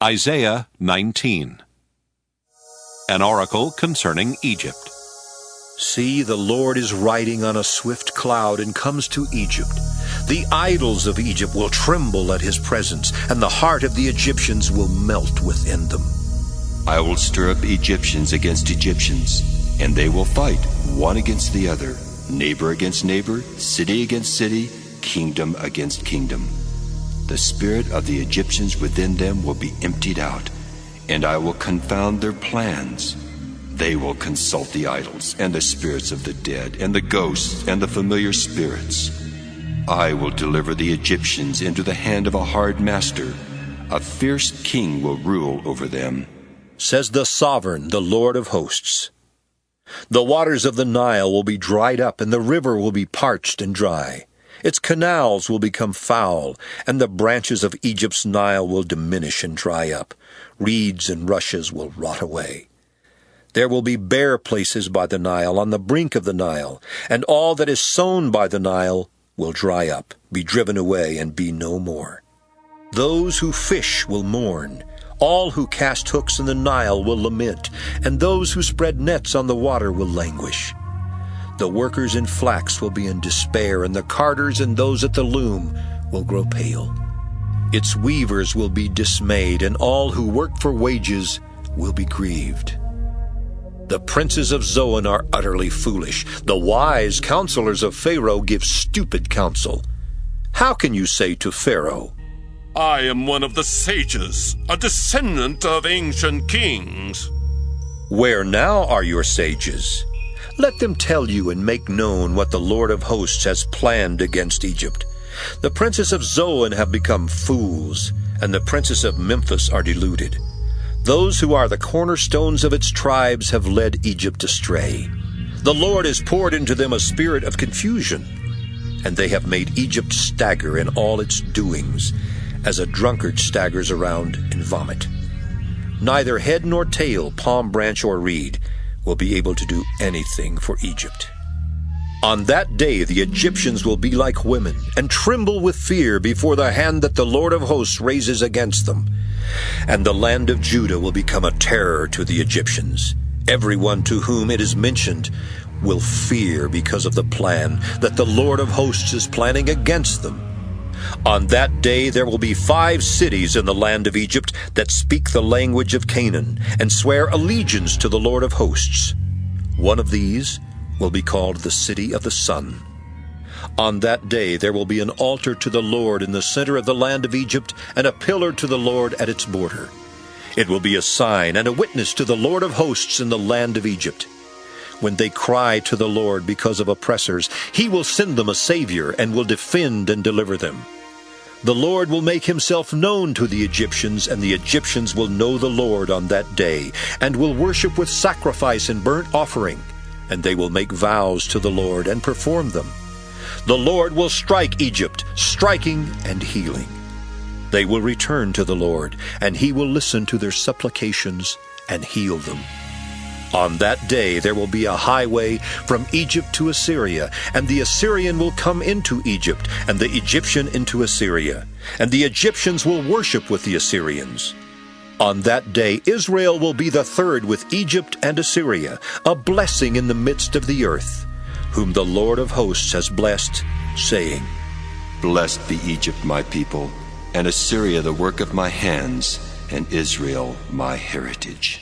Isaiah 19. An oracle concerning Egypt. See, the Lord is riding on a swift cloud and comes to Egypt. The idols of Egypt will tremble at his presence, and the heart of the Egyptians will melt within them. I will stir up Egyptians against Egyptians, and they will fight one against the other, neighbor against neighbor, city against city, kingdom against kingdom. The spirit of the Egyptians within them will be emptied out, and I will confound their plans. They will consult the idols, and the spirits of the dead, and the ghosts, and the familiar spirits. I will deliver the Egyptians into the hand of a hard master. A fierce king will rule over them, says the sovereign, the Lord of hosts. The waters of the Nile will be dried up, and the river will be parched and dry. Its canals will become foul, and the branches of Egypt's Nile will diminish and dry up. Reeds and rushes will rot away. There will be bare places by the Nile, on the brink of the Nile, and all that is sown by the Nile will dry up, be driven away, and be no more. Those who fish will mourn. All who cast hooks in the Nile will lament, and those who spread nets on the water will languish. The workers in flax will be in despair, and the carders and those at the loom will grow pale. Its weavers will be dismayed, and all who work for wages will be grieved. The princes of Zoan are utterly foolish. The wise counselors of Pharaoh give stupid counsel. How can you say to Pharaoh, I am one of the sages, a descendant of ancient kings? Where now are your sages? Let them tell you and make known what the Lord of hosts has planned against Egypt. The princes of Zoan have become fools, and the princes of Memphis are deluded. Those who are the cornerstones of its tribes have led Egypt astray. The Lord has poured into them a spirit of confusion, and they have made Egypt stagger in all its doings, as a drunkard staggers around in vomit. Neither head nor tail, palm branch or reed, will be able to do anything for Egypt. On that day the Egyptians will be like women, and tremble with fear before the hand that the Lord of hosts raises against them. And the land of Judah will become a terror to the Egyptians. Everyone to whom it is mentioned will fear because of the plan that the Lord of hosts is planning against them. On that day there will be 5 cities in the land of Egypt that speak the language of Canaan and swear allegiance to the Lord of hosts. One of these will be called the City of the Sun. On that day there will be an altar to the Lord in the center of the land of Egypt, and a pillar to the Lord at its border. It will be a sign and a witness to the Lord of hosts in the land of Egypt. When they cry to the Lord because of oppressors, he will send them a Savior and will defend and deliver them. The Lord will make himself known to the Egyptians, and the Egyptians will know the Lord on that day, and will worship with sacrifice and burnt offering, and they will make vows to the Lord and perform them. The Lord will strike Egypt, striking and healing. They will return to the Lord, and he will listen to their supplications and heal them. On that day there will be a highway from Egypt to Assyria, and the Assyrian will come into Egypt, and the Egyptian into Assyria, and the Egyptians will worship with the Assyrians. On that day Israel will be the third with Egypt and Assyria, a blessing in the midst of the earth, whom the Lord of hosts has blessed, saying, Blessed be Egypt, my people, and Assyria the work of my hands, and Israel my heritage.